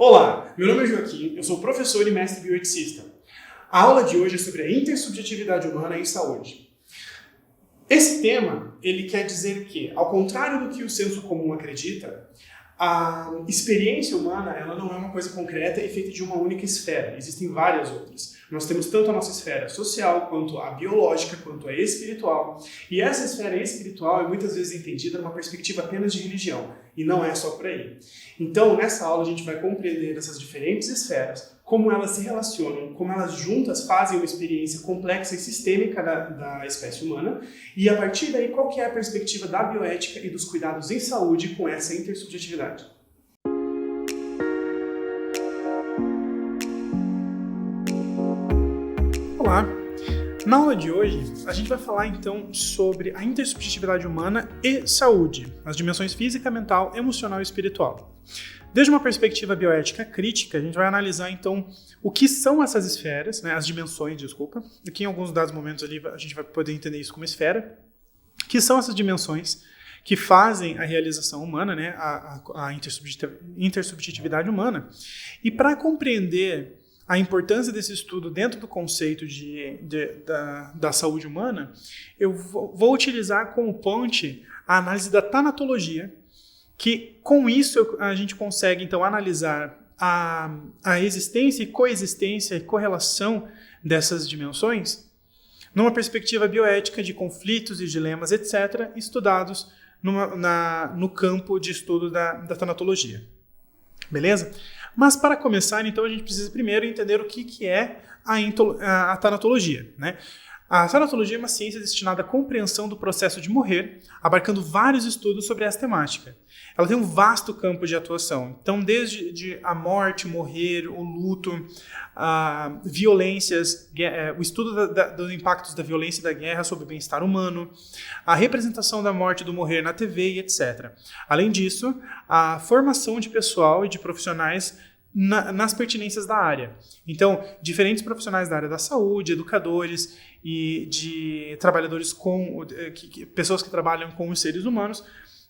Olá, meu nome é Joaquim, eu sou professor e mestre bioeticista. A aula de hoje é sobre a intersubjetividade humana em saúde. Esse tema, ele quer dizer que, ao contrário do que o senso comum acredita, a experiência humana ela não é uma coisa concreta e feita de uma única esfera. Existem várias outras. Nós temos tanto a nossa esfera social, quanto a biológica, quanto a espiritual. E essa esfera espiritual é muitas vezes entendida numa perspectiva apenas de religião. E não é só por aí. Então, nessa aula, a gente vai compreender essas diferentes esferas, como elas se relacionam, como elas juntas fazem uma experiência complexa e sistêmica da espécie humana, e a partir daí, qual que é a perspectiva da bioética e dos cuidados em saúde com essa intersubjetividade. Olá! Na aula de hoje, a gente vai falar então sobre a intersubjetividade humana e saúde, as dimensões física, mental, emocional e espiritual. Desde uma perspectiva bioética crítica, a gente vai analisar então o que são essas esferas, né, as dimensões, desculpa, aqui em alguns dados momentos ali a gente vai poder entender isso como esfera, que são essas dimensões que fazem a realização humana, né, a intersubjetividade humana, e para compreender a importância desse estudo dentro do conceito da saúde humana, eu vou utilizar como ponte a análise da tanatologia, que com isso a gente consegue então analisar a existência e coexistência e correlação dessas dimensões numa perspectiva bioética de conflitos e dilemas, etc., estudados no campo de estudo da tanatologia. Beleza? Mas para começar, então, a gente precisa primeiro entender o que é a tanatologia, né? A tanatologia é uma ciência destinada à compreensão do processo de morrer, abarcando vários estudos sobre essa temática. Ela tem um vasto campo de atuação. Então, desde a morte, morrer, o luto, violências, o estudo dos impactos da violência e da guerra sobre o bem-estar humano, a representação da morte e do morrer na TV e etc. Além disso, a formação de pessoal e de profissionais nas pertinências da área. Então, diferentes profissionais da área da saúde, educadores e de trabalhadores pessoas que trabalham com os seres humanos,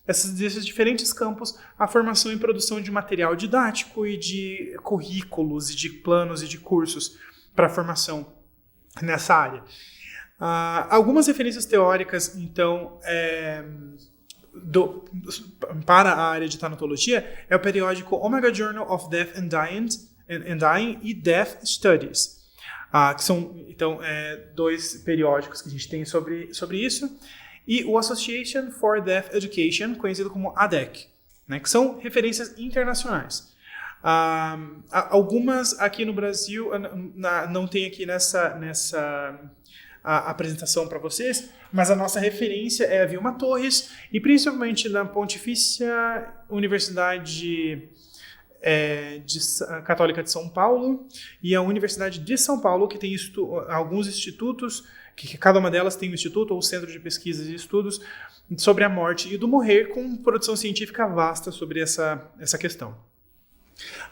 desses diferentes campos, a formação e produção de material didático e de currículos e de planos e de cursos para formação nessa área. Algumas referências teóricas, então, para a área de tanatologia é o periódico Omega Journal of Death and Dying e Death Studies, que são então dois periódicos que a gente tem sobre isso, e o Association for Death Education, conhecido como ADEC, né, que são referências internacionais. Algumas aqui no Brasil não tem aqui nessa a apresentação para vocês, mas a nossa referência é a Vilma Torres e principalmente na Pontifícia Universidade Católica de São Paulo e a Universidade de São Paulo, que tem alguns institutos, que cada uma delas tem um instituto ou centro de pesquisas e estudos sobre a morte e do morrer, com produção científica vasta sobre essa questão.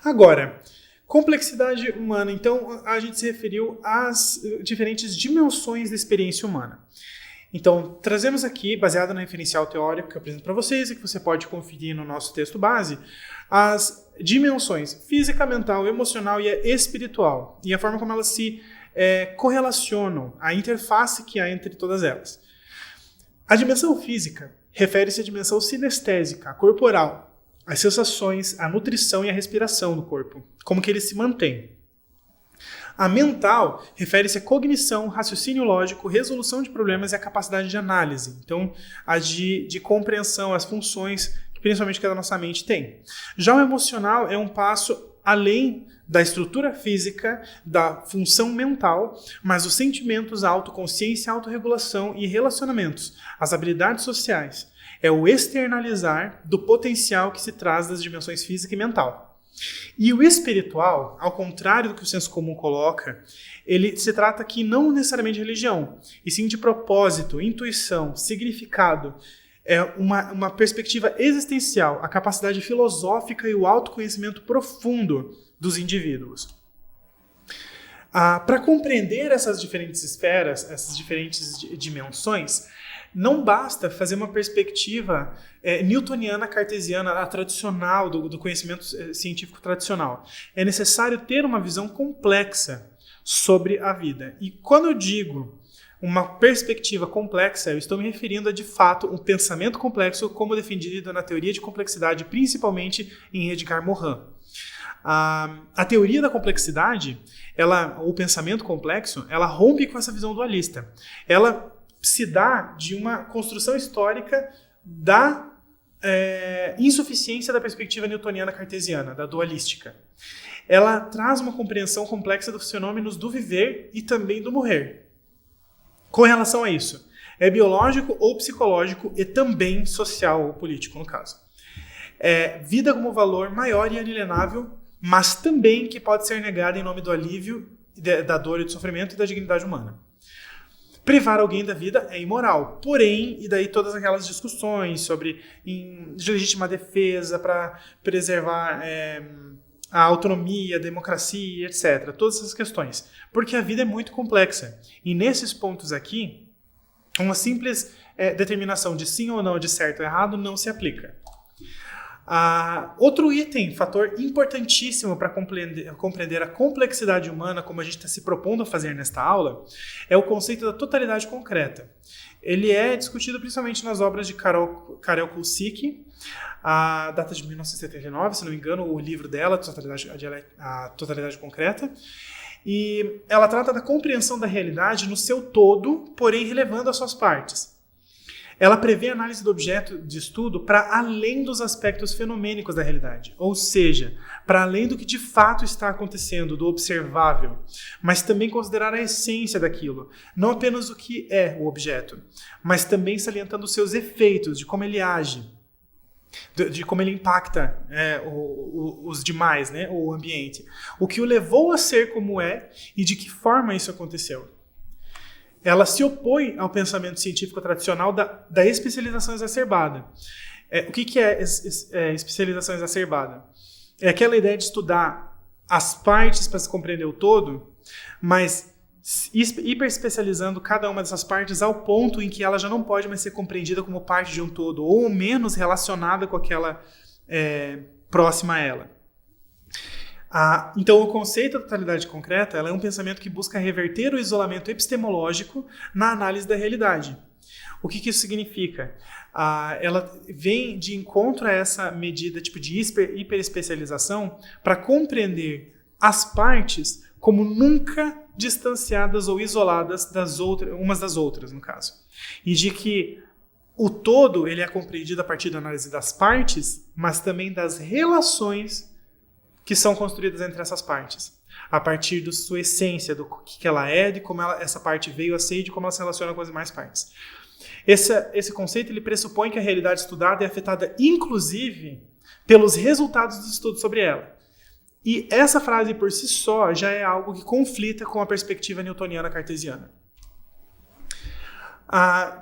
Agora, complexidade humana. Então, a gente se referiu às diferentes dimensões da experiência humana. Então, trazemos aqui, baseado no referencial teórico que eu apresento para vocês e que você pode conferir no nosso texto base, as dimensões física, mental, emocional e espiritual, e a forma como elas se correlacionam, a interface que há entre todas elas. A dimensão física refere-se à dimensão sinestésica, corporal, as sensações, a nutrição e a respiração do corpo, como que ele se mantém. A mental refere-se à cognição, raciocínio lógico, resolução de problemas e a capacidade de análise. Então, a de compreensão, as funções, principalmente que a nossa mente tem. Já o emocional é um passo além da estrutura física, da função mental, mas os sentimentos, a autoconsciência, a autorregulação e relacionamentos, as habilidades sociais. É o externalizar do potencial que se traz das dimensões física e mental. E o espiritual, ao contrário do que o senso comum coloca, ele se trata aqui não necessariamente de religião, e sim de propósito, intuição, significado, uma perspectiva existencial, a capacidade filosófica e o autoconhecimento profundo dos indivíduos. Para compreender essas diferentes esferas, essas diferentes dimensões, Não basta fazer uma perspectiva newtoniana, cartesiana, a tradicional, do conhecimento científico tradicional. É necessário ter uma visão complexa sobre a vida. E quando eu digo uma perspectiva complexa, eu estou me referindo a, de fato, um pensamento complexo como defendido na teoria de complexidade, principalmente em Edgar Morin. A teoria da complexidade, o pensamento complexo, ela rompe com essa visão dualista. Ela se dá de uma construção histórica da insuficiência da perspectiva newtoniana cartesiana, da dualística. Ela traz uma compreensão complexa dos fenômenos do viver e também do morrer. Com relação a isso, é biológico ou psicológico e também social ou político, no caso. Vida como valor maior e inalienável, mas também que pode ser negada em nome do alívio, da dor e do sofrimento e da dignidade humana. Privar alguém da vida é imoral, porém, e daí todas aquelas discussões sobre legítima defesa para preservar a autonomia, a democracia, etc. Todas essas questões. Porque a vida é muito complexa. E nesses pontos aqui, uma simples determinação de sim ou não, de certo ou errado, não se aplica. Outro item, fator importantíssimo para compreender a complexidade humana, como a gente está se propondo a fazer nesta aula, é o conceito da totalidade concreta. Ele é discutido principalmente nas obras de Karel Kulsik, a data de 1979, se não me engano, o livro dela, A Totalidade Concreta, e ela trata da compreensão da realidade no seu todo, porém relevando as suas partes. Ela prevê a análise do objeto de estudo para além dos aspectos fenomênicos da realidade, ou seja, para além do que de fato está acontecendo, do observável, mas também considerar a essência daquilo, não apenas o que é o objeto, mas também salientando os seus efeitos, de como ele age, de como ele impacta os demais, né, o ambiente, o que o levou a ser como é e de que forma isso aconteceu. Ela se opõe ao pensamento científico tradicional da especialização exacerbada. O que é especialização exacerbada? É aquela ideia de estudar as partes para se compreender o todo, mas hiperespecializando cada uma dessas partes ao ponto em que ela já não pode mais ser compreendida como parte de um todo, ou menos relacionada com aquela próxima a ela. Então, o conceito da totalidade concreta ela é um pensamento que busca reverter o isolamento epistemológico na análise da realidade. O que isso significa? Ela vem de encontro a essa medida tipo de hiperespecialização para compreender as partes como nunca distanciadas ou isoladas umas das outras, no caso. E de que o todo ele é compreendido a partir da análise das partes, mas também das relações que são construídas entre essas partes, a partir da sua essência, do que ela é, de como essa parte veio a ser e de como ela se relaciona com as demais partes. Esse conceito ele pressupõe que a realidade estudada é afetada, inclusive, pelos resultados dos estudos sobre ela. E essa frase, por si só, já é algo que conflita com a perspectiva newtoniana cartesiana.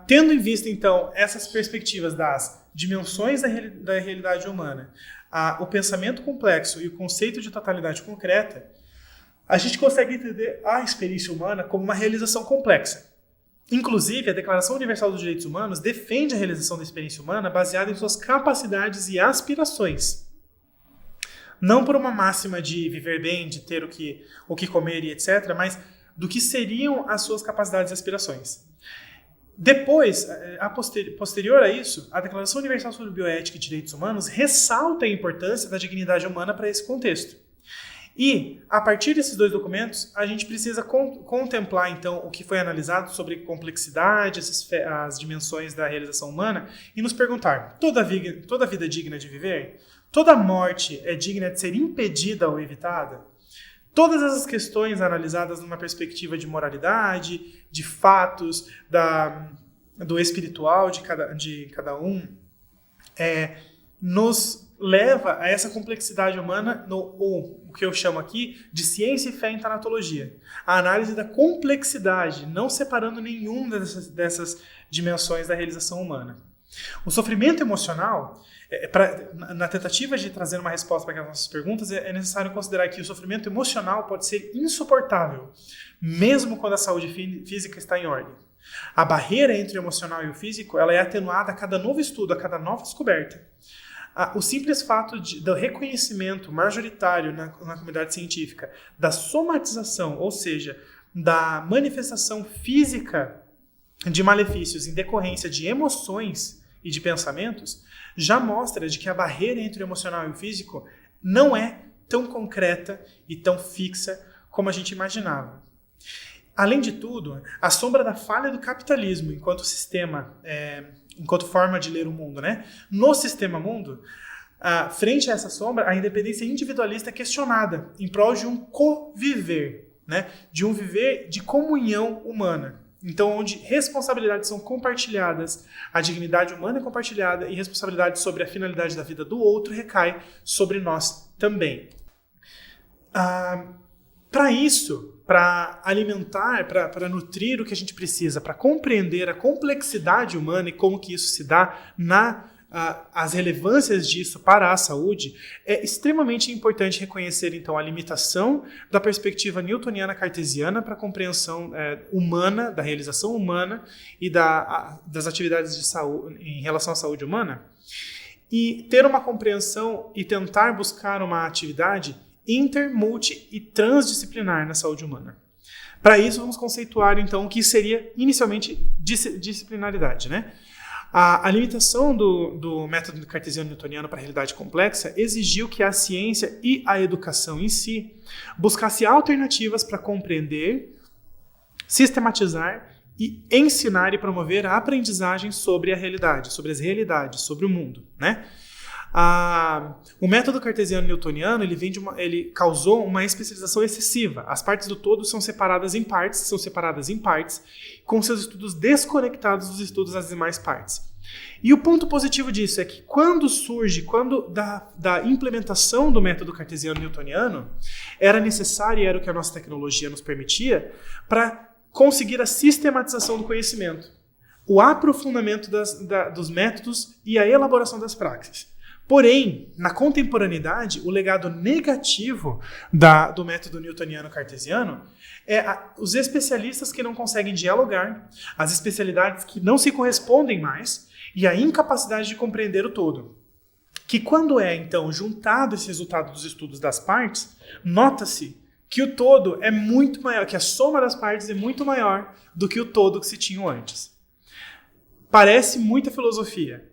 Tendo em vista, então, essas perspectivas das dimensões da realidade humana, o pensamento complexo e o conceito de totalidade concreta, a gente consegue entender a experiência humana como uma realização complexa. Inclusive, a Declaração Universal dos Direitos Humanos defende a realização da experiência humana baseada em suas capacidades e aspirações. Não por uma máxima de viver bem, de ter o que comer e etc., mas do que seriam as suas capacidades e aspirações. Depois, posterior a isso, a Declaração Universal sobre Bioética e Direitos Humanos ressalta a importância da dignidade humana para esse contexto. E, a partir desses dois documentos, a gente precisa contemplar, então, o que foi analisado sobre complexidade, as dimensões da realização humana, e nos perguntar, toda vida é digna de viver? Toda morte é digna de ser impedida ou evitada? Todas essas questões analisadas numa perspectiva de moralidade, de fatos, do espiritual de cada um, nos leva a essa complexidade humana, o que eu chamo aqui de ciência e fé em tanatologia. A análise da complexidade, não separando nenhuma dessas dimensões da realização humana. O sofrimento emocional, na tentativa de trazer uma resposta para aquelas nossas perguntas, é necessário considerar que o sofrimento emocional pode ser insuportável, mesmo quando a saúde física está em ordem. A barreira entre o emocional e o físico ela é atenuada a cada novo estudo, a cada nova descoberta. O simples fato do reconhecimento majoritário na comunidade científica da somatização, ou seja, da manifestação física de malefícios em decorrência de emoções e de pensamentos, já mostra de que a barreira entre o emocional e o físico não é tão concreta e tão fixa como a gente imaginava. Além de tudo, a sombra da falha do capitalismo enquanto sistema, enquanto forma de ler o mundo, né? No sistema mundo, frente a essa sombra, a independência individualista é questionada em prol de um conviver, né? De um viver de comunhão humana. Então, onde responsabilidades são compartilhadas, a dignidade humana é compartilhada e responsabilidade sobre a finalidade da vida do outro recai sobre nós também. Para isso, para alimentar, para nutrir o que a gente precisa, para compreender a complexidade humana e como que isso se dá as relevâncias disso para a saúde, é extremamente importante reconhecer, então, a limitação da perspectiva newtoniana cartesiana para a compreensão humana, da realização humana e das atividades de saúde em relação à saúde humana, e ter uma compreensão e tentar buscar uma atividade inter, multi e transdisciplinar na saúde humana. Para isso, vamos conceituar, então, o que seria inicialmente disciplinaridade, né? A limitação do método cartesiano-newtoniano para a realidade complexa exigiu que a ciência e a educação em si buscassem alternativas para compreender, sistematizar e ensinar e promover a aprendizagem sobre a realidade, sobre as realidades, sobre o mundo, né? O método cartesiano-newtoniano ele causou uma especialização excessiva. As partes do todo são separadas em partes, com seus estudos desconectados dos estudos das demais partes. E o ponto positivo disso é que quando da implementação do método cartesiano-newtoniano, era necessário e era o que a nossa tecnologia nos permitia para conseguir a sistematização do conhecimento, o aprofundamento dos métodos e a elaboração das praxis. Porém, na contemporaneidade, o legado negativo do método newtoniano-cartesiano é os especialistas que não conseguem dialogar, as especialidades que não se correspondem mais e a incapacidade de compreender o todo. Que quando então, juntado esse resultado dos estudos das partes, nota-se que o todo é muito maior, que a soma das partes é muito maior do que o todo que se tinha antes. Parece muita filosofia.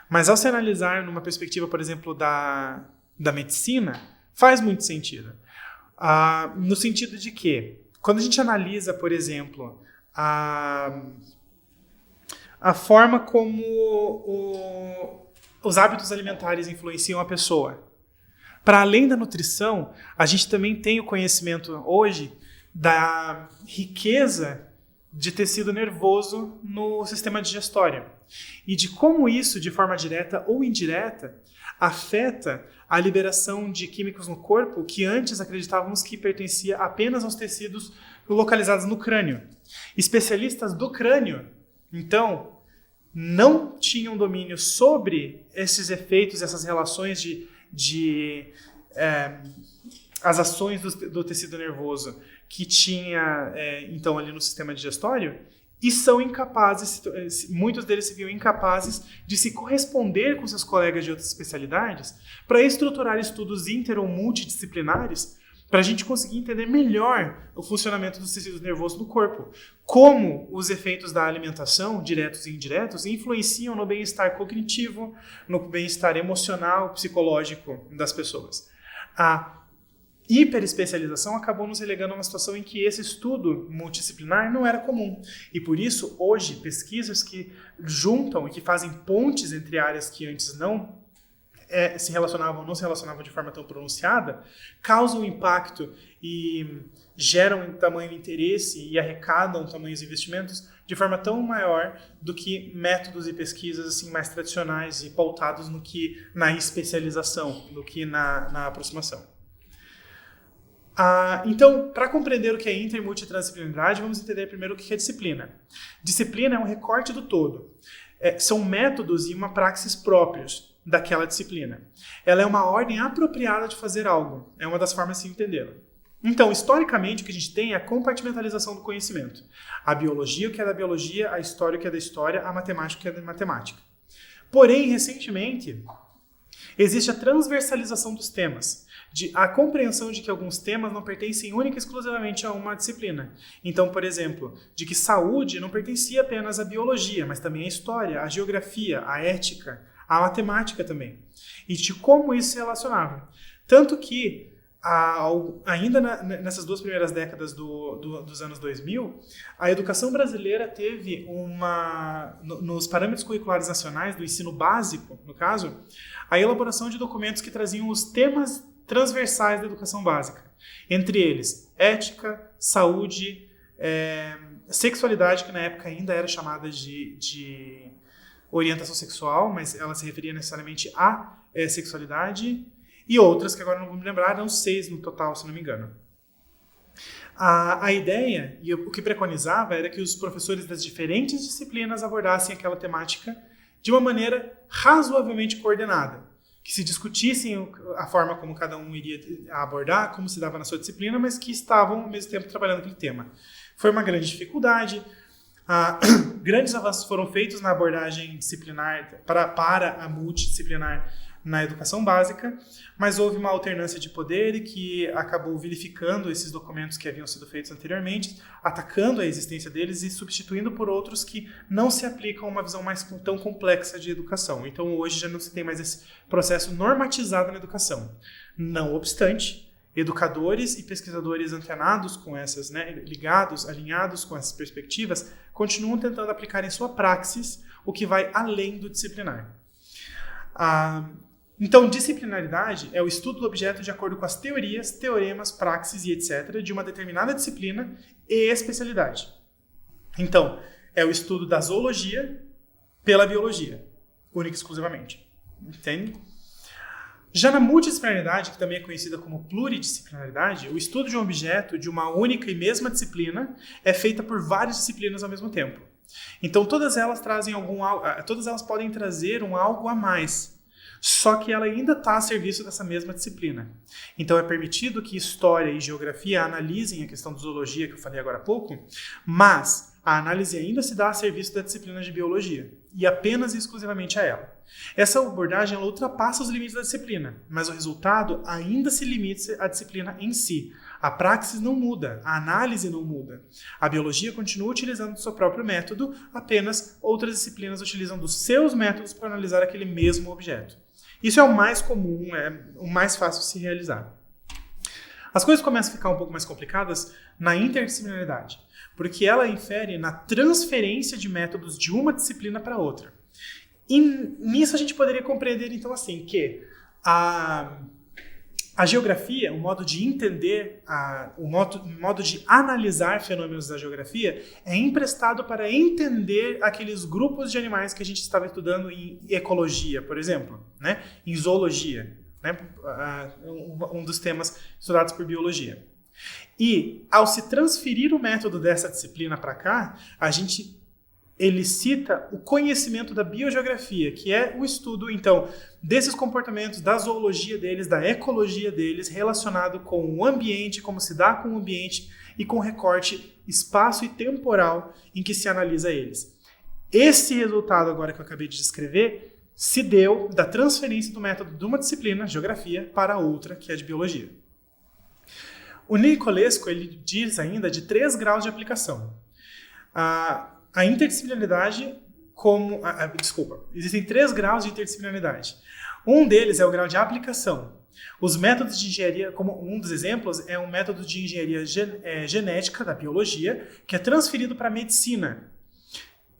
Mas ao se analisar numa perspectiva, por exemplo, da medicina, faz muito sentido. No sentido de que, quando a gente analisa, por exemplo, a forma como os hábitos alimentares influenciam a pessoa, para além da nutrição, a gente também tem o conhecimento hoje da riqueza de tecido nervoso no sistema digestório e de como isso, de forma direta ou indireta, afeta a liberação de químicos no corpo que antes acreditávamos que pertencia apenas aos tecidos localizados no crânio. Especialistas do crânio, então, não tinham domínio sobre esses efeitos, essas relações as ações do tecido nervoso que tinha, então, ali no sistema digestório, e são incapazes, muitos deles se viam incapazes de se corresponder com seus colegas de outras especialidades para estruturar estudos inter ou multidisciplinares para a gente conseguir entender melhor o funcionamento dos tecidos nervosos no corpo, como os efeitos da alimentação, diretos e indiretos, influenciam no bem-estar cognitivo, no bem-estar emocional, psicológico das pessoas. A hiperespecialização acabou nos relegando a uma situação em que esse estudo multidisciplinar não era comum. E por isso, hoje, pesquisas que juntam e que fazem pontes entre áreas que antes não se relacionavam de forma tão pronunciada, causam impacto e geram tamanho interesse e arrecadam tamanhos investimentos de forma tão maior do que métodos e pesquisas assim, mais tradicionais e pautados na especialização, do que na aproximação. Então, para compreender o que é inter- e multidisciplinaridade, vamos entender primeiro o que é disciplina. Disciplina é um recorte do todo. São métodos e uma praxis próprios daquela disciplina. Ela é uma ordem apropriada de fazer algo. É uma das formas de se entendê-la. Então, historicamente, o que a gente tem é a compartimentalização do conhecimento. A biologia, o que é da biologia, a história, o que é da história, a matemática, o que é da matemática. Porém, recentemente, existe a transversalização dos temas, a compreensão de que alguns temas não pertencem única e exclusivamente a uma disciplina. Então, por exemplo, de que saúde não pertencia apenas à biologia, mas também à história, à geografia, à ética, à matemática também. E de como isso se relacionava. Tanto que, ainda nessas 2 primeiras décadas dos anos 2000, a educação brasileira teve nos parâmetros curriculares nacionais, do ensino básico, no caso, a elaboração de documentos que traziam os temas transversais da educação básica. Entre eles, ética, saúde, sexualidade, que na época ainda era chamada de orientação sexual, mas ela se referia necessariamente à sexualidade, e outras que agora não vou me lembrar, eram 6 no total, se não me engano. A ideia, e o que preconizava, era que os professores das diferentes disciplinas abordassem aquela temática de uma maneira razoavelmente coordenada, que se discutissem a forma como cada um iria abordar, como se dava na sua disciplina, mas que estavam ao mesmo tempo trabalhando aquele tema. Foi uma grande dificuldade. Grandes avanços foram feitos na abordagem disciplinar para a multidisciplinar na educação básica, mas houve uma alternância de poder que acabou vilificando esses documentos que haviam sido feitos anteriormente, atacando a existência deles e substituindo por outros que não se aplicam a uma visão mais tão complexa de educação. Então hoje já não se tem mais esse processo normatizado na educação. Não obstante, educadores e pesquisadores antenados com essas, alinhados com essas perspectivas, continuam tentando aplicar em sua praxis o que vai além do disciplinar. Então, disciplinaridade é o estudo do objeto de acordo com as teorias, teoremas, praxis e etc. de uma determinada disciplina e especialidade. Então, é o estudo da zoologia pela biologia, única e exclusivamente. Entende? Já na multidisciplinaridade, que também é conhecida como pluridisciplinaridade, o estudo de um objeto de uma única e mesma disciplina é feita por várias disciplinas ao mesmo tempo. Então, todas elas podem trazer algo a mais, só que ela ainda está a serviço dessa mesma disciplina. Então é permitido que história e geografia analisem a questão de zoologia que eu falei agora há pouco, mas a análise ainda se dá a serviço da disciplina de biologia, e apenas e exclusivamente a ela. Essa abordagem ela ultrapassa os limites da disciplina, mas o resultado ainda se limita à disciplina em si. A praxis não muda, a análise não muda. A biologia continua utilizando o seu próprio método, apenas outras disciplinas utilizam dos seus métodos para analisar aquele mesmo objeto. Isso é o mais comum, é o mais fácil de se realizar. As coisas começam a ficar um pouco mais complicadas na interdisciplinaridade, porque ela infere na transferência de métodos de uma disciplina para outra. E nisso a gente poderia compreender, então, assim, que a geografia, o modo de entender, o modo de analisar fenômenos da geografia é emprestado para entender aqueles grupos de animais que a gente estava estudando em ecologia, por exemplo, né? Em zoologia, né? Um dos temas estudados por biologia. E, ao se transferir o método dessa disciplina para cá, a gente elicita o conhecimento da biogeografia, que é o estudo, então, desses comportamentos, da zoologia deles, da ecologia deles, relacionado com o ambiente, como se dá com o ambiente e com recorte espaço e temporal em que se analisa eles. Esse resultado agora que eu acabei de descrever se deu da transferência do método de uma disciplina, geografia, para outra, que é de biologia. O Nicolesco, ele diz ainda de 3 graus de aplicação. A interdisciplinaridade existem 3 graus de interdisciplinaridade. Um deles é o grau de aplicação. Os métodos de engenharia, como um dos exemplos, é um método de engenharia genética da biologia, que é transferido para a medicina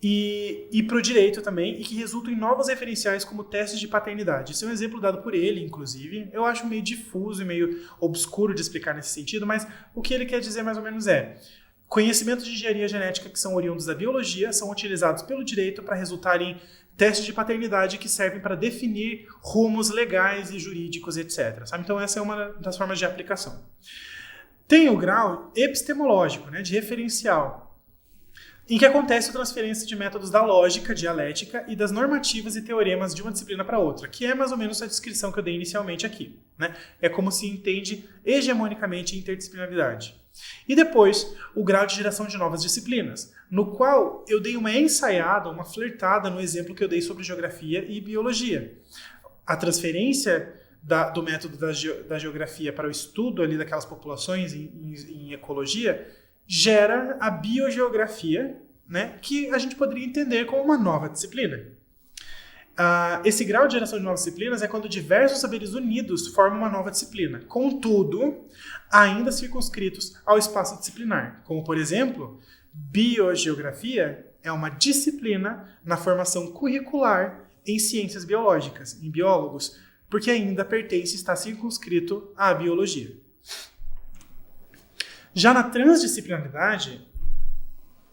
e para o direito também, e que resulta em novos referenciais como testes de paternidade. Isso é um exemplo dado por ele, inclusive. Eu acho meio difuso e meio obscuro de explicar nesse sentido, mas o que ele quer dizer mais ou menos é: conhecimentos de engenharia genética que são oriundos da biologia são utilizados pelo direito para resultar em testes de paternidade que servem para definir rumos legais e jurídicos, etc. Sabe? Então essa é uma das formas de aplicação. Tem o grau epistemológico, né, de referencial. em que acontece a transferência de métodos da lógica, dialética e das normativas e teoremas de uma disciplina para outra, que é mais ou menos a descrição que eu dei inicialmente aqui, né? É como se entende hegemonicamente interdisciplinaridade. E depois, o grau de geração de novas disciplinas, no qual eu dei uma ensaiada, uma flertada no exemplo que eu dei sobre geografia e biologia. A transferência do método da geografia para o estudo ali daquelas populações em ecologia gera a biogeografia, né, que a gente poderia entender como uma nova disciplina. Esse grau de geração de novas disciplinas é quando diversos saberes unidos formam uma nova disciplina, contudo, ainda circunscritos ao espaço disciplinar, como, por exemplo, biogeografia é uma disciplina na formação curricular em ciências biológicas, em biólogos, porque ainda pertence e está circunscrito à biologia. Já na transdisciplinaridade,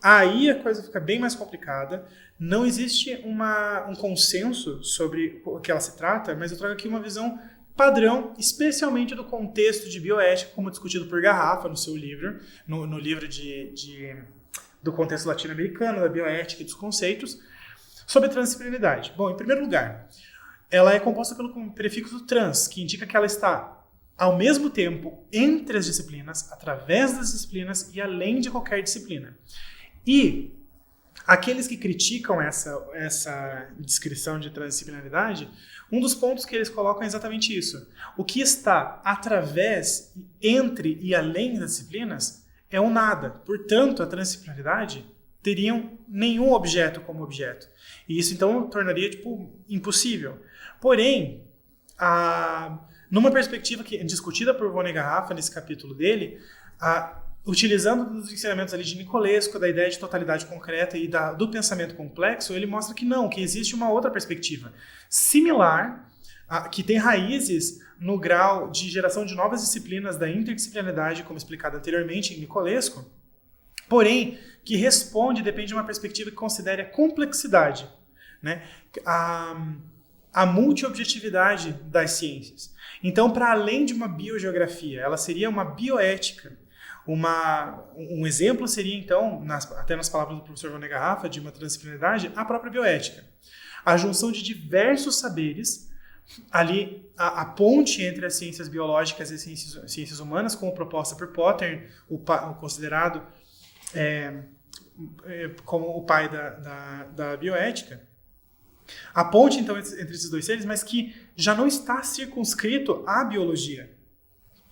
aí a coisa fica bem mais complicada. Não existe um consenso sobre o que ela se trata, mas eu trago aqui uma visão padrão, especialmente do contexto de bioética, como discutido por Garrafa no seu livro, no livro do contexto latino-americano, da bioética e dos conceitos, sobre transdisciplinaridade. Bom, em primeiro lugar, ela é composta pelo prefixo trans, que indica que ela está ao mesmo tempo entre as disciplinas, através das disciplinas e além de qualquer disciplina. E aqueles que criticam essa descrição de transdisciplinaridade, um dos pontos que eles colocam é exatamente isso. O que está através, entre e além das disciplinas é o nada. Portanto, a transdisciplinaridade teriam nenhum objeto como objeto. E isso, então, tornaria impossível. Porém, numa perspectiva que é discutida por Von Garrafa nesse capítulo dele, utilizando os ensinamentos ali de Nicolesco, da ideia de totalidade concreta e do pensamento complexo, ele mostra que não, que existe uma outra perspectiva similar, que tem raízes no grau de geração de novas disciplinas da interdisciplinaridade, como explicado anteriormente em Nicolesco, porém, que responde e depende de uma perspectiva que considere a complexidade, né? A multiobjetividade das ciências. Então, para além de uma biogeografia, ela seria uma bioética. Um exemplo seria, então, até nas palavras do professor Von Garrafa, de uma transdisciplinaridade, a própria bioética. A junção de diversos saberes, ali a ponte entre as ciências biológicas e as ciências humanas, como proposta por Potter, o considerado como o pai da bioética. A ponte, então, entre esses dois seres, mas que já não está circunscrito à biologia.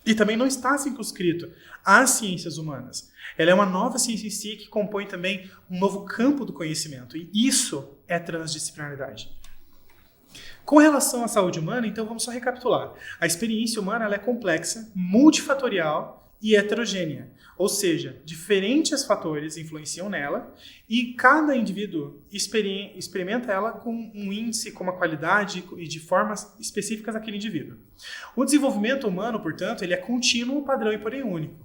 E também não está circunscrito às ciências humanas. Ela é uma nova ciência em si que compõe também um novo campo do conhecimento. E isso é transdisciplinaridade. Com relação à saúde humana, então vamos só recapitular. A experiência humana ela é complexa, multifatorial e heterogênea. Ou seja, diferentes fatores influenciam nela e cada indivíduo experimenta ela com um índice, com uma qualidade e de formas específicas daquele indivíduo. O desenvolvimento humano, portanto, ele é contínuo, padrão e porém único.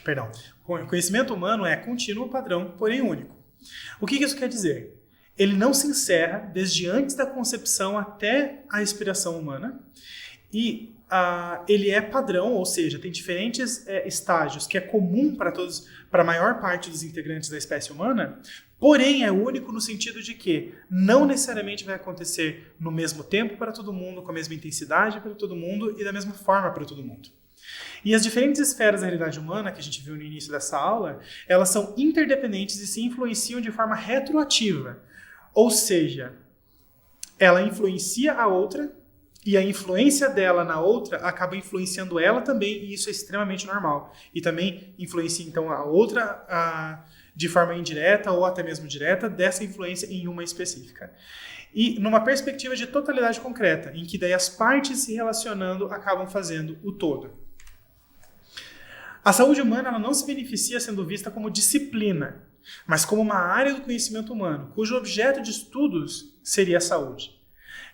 Perdão. O conhecimento humano é contínuo, padrão, porém único. O que isso quer dizer? Ele não se encerra desde antes da concepção até a expiração humana e ele é padrão, ou seja, tem diferentes estágios que é comum para a maior parte dos integrantes da espécie humana, porém é único no sentido de que não necessariamente vai acontecer no mesmo tempo para todo mundo, com a mesma intensidade para todo mundo e da mesma forma para todo mundo. E as diferentes esferas da realidade humana, que a gente viu no início dessa aula, elas são interdependentes e se influenciam de forma retroativa, ou seja, ela influencia a outra e a influência dela na outra acaba influenciando ela também, e isso é extremamente normal. E também influencia, então, a outra de forma indireta ou até mesmo direta, dessa influência em uma específica. E numa perspectiva de totalidade concreta, em que daí as partes se relacionando acabam fazendo o todo. A saúde humana ela não se beneficia sendo vista como disciplina, mas como uma área do conhecimento humano, cujo objeto de estudos seria a saúde.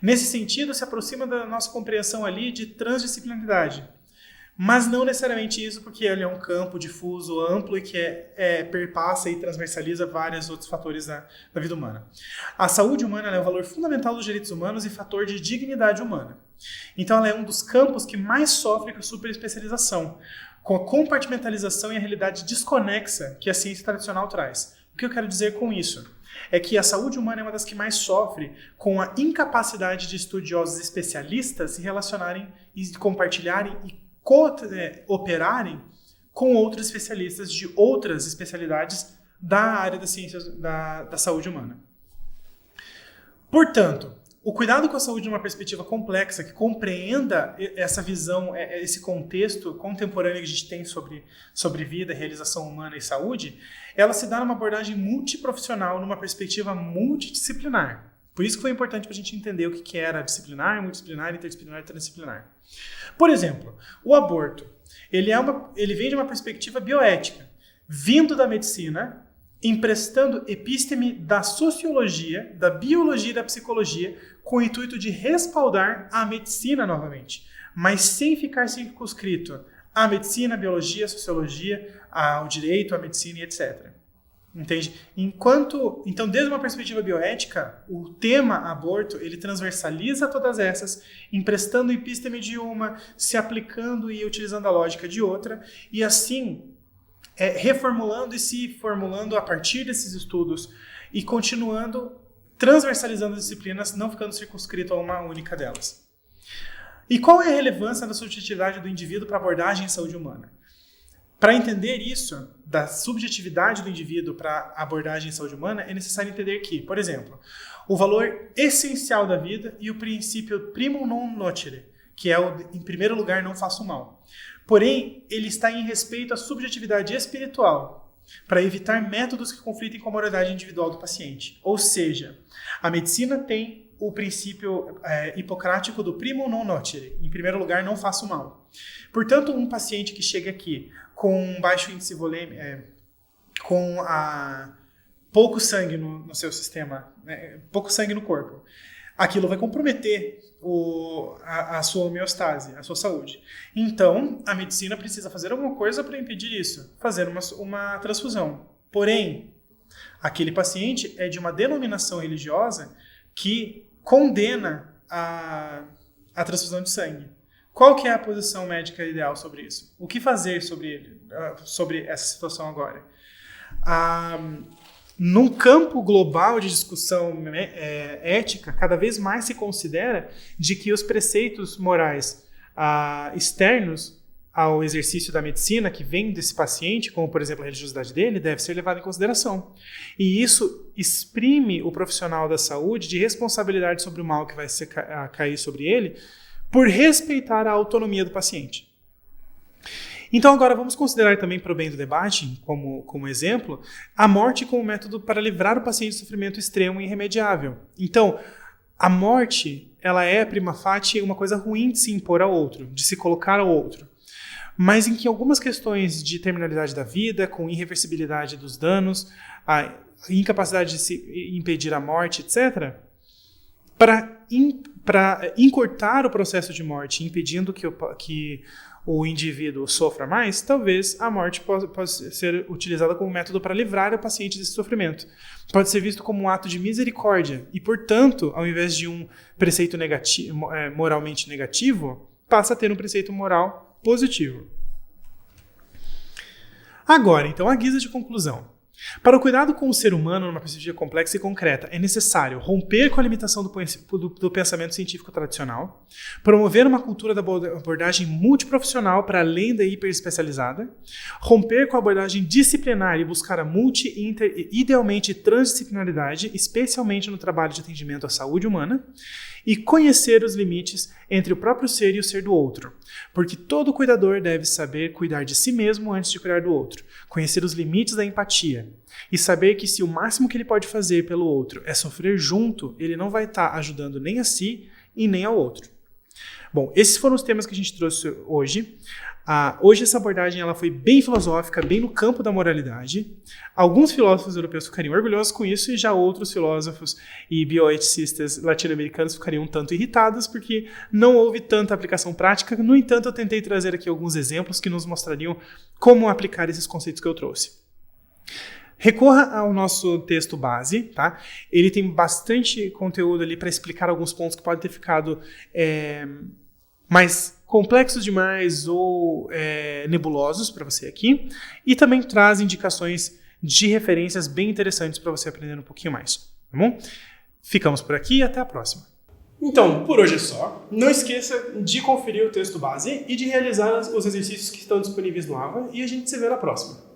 Nesse sentido, se aproxima da nossa compreensão ali de transdisciplinaridade. Mas não necessariamente isso, porque ele é um campo difuso, amplo e que perpassa e transversaliza vários outros fatores da vida humana. A saúde humana é o valor fundamental dos direitos humanos e fator de dignidade humana. Então ela é um dos campos que mais sofre com a superespecialização, com a compartimentalização e a realidade desconexa que a ciência tradicional traz. O que eu quero dizer com isso? É que a saúde humana é uma das que mais sofre com a incapacidade de estudiosos especialistas se relacionarem e compartilharem e cooperarem com outros especialistas de outras especialidades da área das ciências da saúde humana. Portanto, o cuidado com a saúde numa perspectiva complexa, que compreenda essa visão, esse contexto contemporâneo que a gente tem sobre vida, realização humana e saúde, ela se dá numa abordagem multiprofissional, numa perspectiva multidisciplinar. Por isso que foi importante para a gente entender o que era disciplinar, multidisciplinar, interdisciplinar e transdisciplinar. Por exemplo, o aborto, ele vem de uma perspectiva bioética, vindo da medicina, emprestando episteme da sociologia, da biologia e da psicologia, com o intuito de respaldar a medicina novamente, mas sem ficar circunscrito à medicina, à biologia, à sociologia, ao direito, à medicina e etc. Entende? Então, desde uma perspectiva bioética, o tema aborto, ele transversaliza todas essas, emprestando o episteme de uma, se aplicando e utilizando a lógica de outra, e assim reformulando e se formulando a partir desses estudos e continuando transversalizando as disciplinas, não ficando circunscrito a uma única delas. E qual é a relevância da subjetividade do indivíduo para a abordagem em saúde humana? Para entender isso, da subjetividade do indivíduo para a abordagem em saúde humana, é necessário entender que, por exemplo, o valor essencial da vida e o princípio primum non nocere, que é o, em primeiro lugar, não faço mal. Porém, ele está em respeito à subjetividade espiritual, para evitar métodos que conflitem com a moralidade individual do paciente. Ou seja, a medicina tem o princípio hipocrático do primum non nocere, em primeiro lugar, não faço mal. Portanto, um paciente que chega aqui com baixo índice volêmico, com pouco sangue no seu sistema, pouco sangue no corpo, aquilo vai comprometer a sua homeostase, a sua saúde. Então, a medicina precisa fazer alguma coisa para impedir isso, fazer uma transfusão. Porém, aquele paciente é de uma denominação religiosa que condena a transfusão de sangue. Qual que é a posição médica ideal sobre isso? O que fazer sobre essa situação agora? Num campo global de discussão ética, cada vez mais se considera de que os preceitos morais externos ao exercício da medicina que vem desse paciente, como por exemplo a religiosidade dele, deve ser levado em consideração. E isso exprime o profissional da saúde de responsabilidade sobre o mal que vai cair sobre ele, por respeitar a autonomia do paciente. Então agora vamos considerar também, para o bem do debate, como exemplo, a morte como método para livrar o paciente do sofrimento extremo e irremediável. Então, a morte, ela é, prima facie, uma coisa ruim de se impor ao outro, de se colocar ao outro. Mas em que algumas questões de terminalidade da vida, com irreversibilidade dos danos, a incapacidade de se impedir a morte, etc., para encurtar o processo de morte, impedindo que o indivíduo sofra mais, talvez a morte possa ser utilizada como método para livrar o paciente desse sofrimento. Pode ser visto como um ato de misericórdia e, portanto, ao invés de um preceito moralmente negativo, passa a ter um preceito moral positivo. Agora, então, a guisa de conclusão. Para o cuidado com o ser humano numa perspectiva complexa e concreta, é necessário romper com a limitação do pensamento científico tradicional, promover uma cultura da abordagem multiprofissional para além da hiperespecializada, romper com a abordagem disciplinar e buscar a multi, inter e idealmente transdisciplinaridade, especialmente no trabalho de atendimento à saúde humana, e conhecer os limites entre o próprio ser e o ser do outro, porque todo cuidador deve saber cuidar de si mesmo antes de cuidar do outro, conhecer os limites da empatia e saber que se o máximo que ele pode fazer pelo outro é sofrer junto, ele não vai estar ajudando nem a si e nem ao outro. Bom, esses foram os temas que a gente trouxe hoje. Hoje essa abordagem ela foi bem filosófica, bem no campo da moralidade. Alguns filósofos europeus ficariam orgulhosos com isso e já outros filósofos e bioeticistas latino-americanos ficariam um tanto irritados porque não houve tanta aplicação prática. No entanto, eu tentei trazer aqui alguns exemplos que nos mostrariam como aplicar esses conceitos que eu trouxe. Recorra ao nosso texto base, tá? Ele tem bastante conteúdo ali para explicar alguns pontos que podem ter ficado mais complexos demais ou nebulosos para você aqui, e também traz indicações de referências bem interessantes para você aprender um pouquinho mais, tá bom? Ficamos por aqui e até a próxima. Então, por hoje é só. Não esqueça de conferir o texto base e de realizar os exercícios que estão disponíveis no AVA e a gente se vê na próxima.